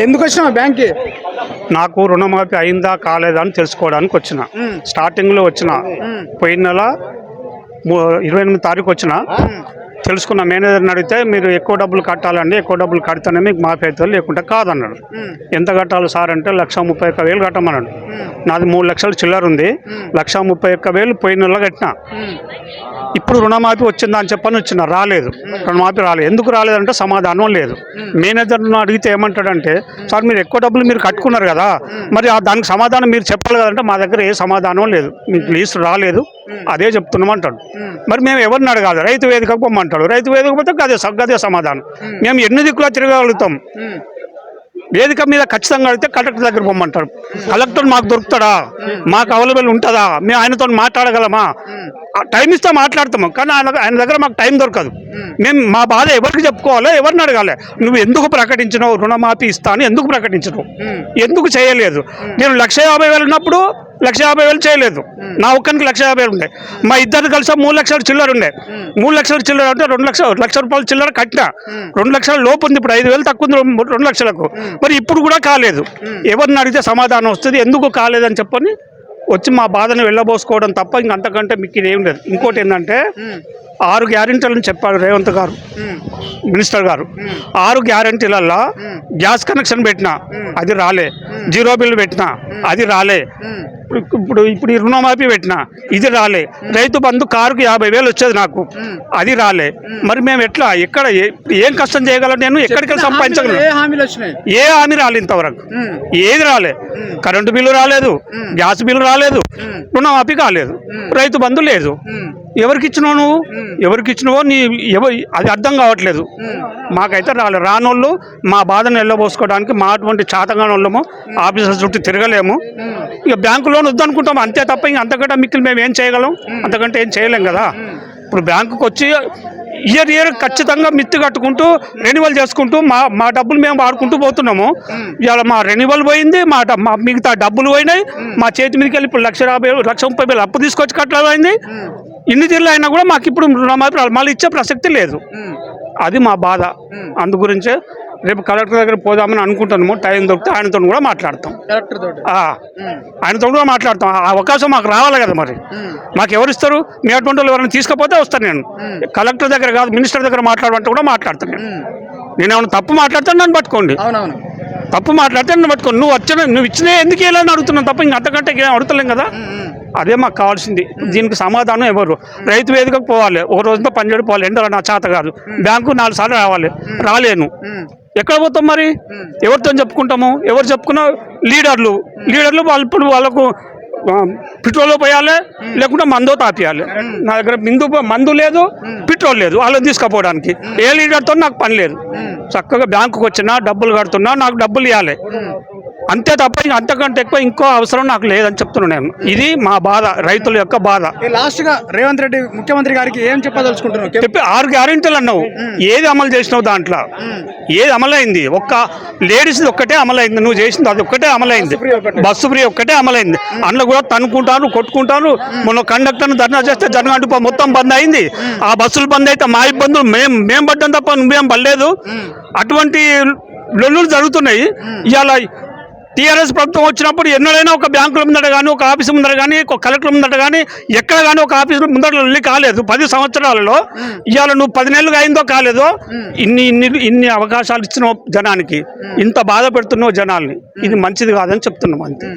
ఎందుకు వచ్చినావు బ్యాంక్కి? నాకు రుణమాఫీ అయిందా కాలేదా అని తెలుసుకోవడానికి వచ్చిన. స్టార్టింగ్లో వచ్చిన, పోయిన నెల 28 తారీఖు వచ్చిన. తెలుసుకున్న మేనేజర్ని అడిగితే మీరు ఎక్కువ డబ్బులు కట్టాలండి, ఎక్కువ డబ్బులు కడితేనే మీకు మాఫీ అవుతుంది, లేకుంటే కాదన్నాడు. ఎంత కట్టాలి సార్ అంటే 1,31,000 కట్టమన్నాడు. నాది 3 లక్షలు చిల్లర ఉంది. 1,31,000 పోయిన నెల కట్టిన. ఇప్పుడు రుణమాఫీ వచ్చిందా అని చెప్పని వచ్చిన, రాలేదు. రుణమాఫీ రాలేదు. ఎందుకు రాలేదంటే సమాధానం లేదు. మేనేజర్ను అడిగితే ఏమంటాడంటే, సార్ మీరు ఎక్కువ డబ్బులు మీరు కట్టుకున్నారు కదా, మరి దానికి సమాధానం మీరు చెప్పాలి కదంటే మా దగ్గర ఏ సమాధానం లేదు, మీకు లీస్ట్ రాలేదు, అదే చెప్తున్నామంటాడు. మరి మేము ఎవరిని అడగాలి? రైతు వేదికకు పొమ్మంటాడు. రైతు వేదిక పోతే గదే సమాధానం. మేము ఎన్ని దిక్కులా తిరగలుగుతాం? వేదిక మీద ఖచ్చితంగా అడిగితే కలెక్టర్ దగ్గర పొమ్మంటారు. కలెక్టర్ మాకు దొరుకుతాడా? మాకు అవైలబుల్ ఉంటుందా? మేము ఆయనతో మాట్లాడగలమా? టైం ఇస్తే మాట్లాడతాము, కానీ ఆయన దగ్గర మాకు టైం దొరకదు. మేము మా బాధ ఎవరికి చెప్పుకోవాలో, ఎవరిని అడగాలి? నువ్వు ఎందుకు ప్రకటించినావు రుణమాఫీ ఇస్తా అని? ఎందుకు ప్రకటించినావు? ఎందుకు చేయలేదు? నేను 1,50,000 ఉన్నప్పుడు 1,50,000 చేయలేదు. నా ఒక్కరికి 1,50,000 ఉండే. మా ఇద్దరు కలిసి 3 లక్షల చిల్లర ఉండే. 3 లక్షల చిల్లర అంటే 2 రూపాయల చిల్లర కట్టినా. 2 లక్షల లోపు ఉంది. ఇప్పుడు 5,000 తక్కువ ఉంది 2 లక్షలకు. మరి ఇప్పుడు కూడా కాలేదు. ఎవరిని అడిగితే సమాధానం వస్తుంది. ఎందుకు కాలేదని చెప్పని వచ్చి మా బాధను వెళ్ళబోసుకోవడం తప్ప ఇంకంతకంటే మీకు ఇదేం లేదు. ఇంకోటి ఏంటంటే 6 గ్యారెంటీలను చెప్పాడు రేవంత్ గారు, మినిస్టర్ గారు. 6 గ్యారెంటీలల్లో గ్యాస్ కనెక్షన్ పెట్టినా, అది రాలే. జీరో బిల్ పెట్టినా, అది రాలే. ఇప్పుడు ఈ రుణమాఫీ పెట్టినా, ఇది రాలే. రైతు బంధు కారుకు 50,000 వచ్చేది నాకు, అది రాలే. మరి మేము ఎట్లా, ఎక్కడ ఏం కష్టం చేయగలం? నేను ఎక్కడికి సంపాదించగలను? ఏ హామీ రాలేదు ఇంతవరకు, ఏది రాలే. కరెంటు బిల్లు రాలేదు, గ్యాస్ బిల్లు రాలేదు, రుణమాఫీ కాలేదు, రైతు బంధు లేదు. ఎవరికి ఇచ్చినావు నువ్వు? ఎవరికి ఇచ్చినావో అది అర్థం కావట్లేదు. మాకైతే రాలేదు. రానోళ్ళు మా బాధను వెళ్ళబోసుకోవడానికి మా అటువంటి చాతగాని వాళ్ళము ఆఫీసర్స్ చుట్టూ తిరగలేము. ఇక బ్యాంకు లోన్ వద్దనుకుంటాం అంతే తప్ప ఇంక అంతకంటే మిక్కిలి మేము ఏం చేయగలం? అంతకంటే ఏం చేయలేం కదా. ఇప్పుడు బ్యాంకుకి వచ్చి ఇయర్ ఖచ్చితంగా మిత్తి కట్టుకుంటూ రెన్యువల్ చేసుకుంటూ మా డబ్బులు మేము వాడుకుంటూ పోతున్నాము. ఇవాళ మా రెన్యువల్ పోయింది, మా మిగతా డబ్బులు పోయినాయి. మా చేతి మీదకి వెళ్ళి ఇప్పుడు 1,50,000 1,30,000 అప్పు తీసుకొచ్చి కట్టమైంది. ఇన్ని తీర్లు అయినా కూడా మాకు ఇప్పుడు మళ్ళీ ఇచ్చే ప్రసక్తి లేదు. అది మా బాధ. అందు గురించే రేపు కలెక్టర్ దగ్గర పోదామని అనుకుంటున్నాము. టైం దొరికితే ఆయనతో కూడా మాట్లాడతాం. ఆయనతో కూడా మాట్లాడతాం. ఆ అవకాశం మాకు రావాలి కదా. మరి మాకు ఎవరు ఇస్తారు? మీ అటువంటి వాళ్ళు ఎవరైనా తీసుకపోతే వస్తాను. నేను కలెక్టర్ దగ్గర కాదు, మినిస్టర్ దగ్గర మాట్లాడమంటే కూడా మాట్లాడతాను. నేను ఏమైనా తప్పు మాట్లాడతాను, నన్ను పట్టుకోండి. తప్పు మాట్లాడితే నన్ను పట్టుకోండి. నువ్వు ఇచ్చినా ఎందుకు వెళ్ళాలని అడుగుతున్నాను తప్ప ఇంక అంతకంటే ఏం అడుగుతలేం కదా. అదే మాకు కావాల్సింది. దీనికి సమాధానం ఎవరు? రైతు వేదికకు పోవాలి, ఒక రోజుతో పని చేయకపోవాలి. ఎండలో నా చేత కాదు. బ్యాంకు 4 సార్లు రావాలి, రాలేను. ఎక్కడ పోతాం మరి? ఎవరితో చెప్పుకుంటాము? ఎవరు చెప్పుకున్నా లీడర్లు వాళ్ళకు పెట్రోల్ పోయాలి, లేకుంటే మందో తాపియాలి. నా దగ్గర మందు లేదు, పెట్రోల్ లేదు వాళ్ళని తీసుకుపోవడానికి. ఏ లీడర్తో నాకు పని లేదు. చక్కగా బ్యాంకుకి వచ్చినా డబ్బులు కడుతున్నా, నాకు డబ్బులు ఇవ్వాలి అంతే తప్ప అంతకంటే ఎక్కువ ఇంకో అవసరం నాకు లేదని చెప్తున్నాను నేను. ఇది మా బాధ, రైతుల యొక్క బాధ. లాస్ట్ గా రేవంత్ రెడ్డి ముఖ్యమంత్రి గారికి ఏం చెప్పదలుచుకుంటున్నావు? చెప్పి 6 గ్యారెంటీలు అన్నావు, ఏది అమలు చేసినావు? దాంట్లో ఏది అమలైంది? ఒక్క లేడీస్ ఒక్కటే అమలైంది. నువ్వు చేసింది అది ఒక్కటే అమలైంది. బస్సు ఫ్రీ ఒక్కటే అమలైంది. అందులో కూడా తనుకుంటాను, కొట్టుకుంటాను. మొన్న కండక్టర్ను ధర్నా చేస్తే జనగంట మొత్తం బంద్ అయింది. ఆ బస్సులు బంద్ అయితే మా ఇబ్బందులు మేము పడ్డాం తప్ప నువ్వేం పడలేదు. అటువంటి లొల్లులు జరుగుతున్నాయి. ఇవాళ టీఆర్ఎస్ ప్రభుత్వం వచ్చినప్పుడు ఎన్నడైనా ఒక బ్యాంకుల ముందట కానీ, ఒక ఆఫీసు ముందట కానీ, ఒక కలెక్టర్ ముందట కానీ, ఎక్కడ కానీ ఒక ఆఫీసు ముందట వెళ్ళి కాలేదు 10 సంవత్సరాలలో. ఇవాళ నువ్వు 10 నెలలుగా అయిందో కాలేదో ఇన్ని అవకాశాలు ఇచ్చినావు జనానికి, ఇంత బాధ పెడుతున్నావు జనాల్ని. ఇది మంచిది కాదని చెప్తున్నాం అంతే.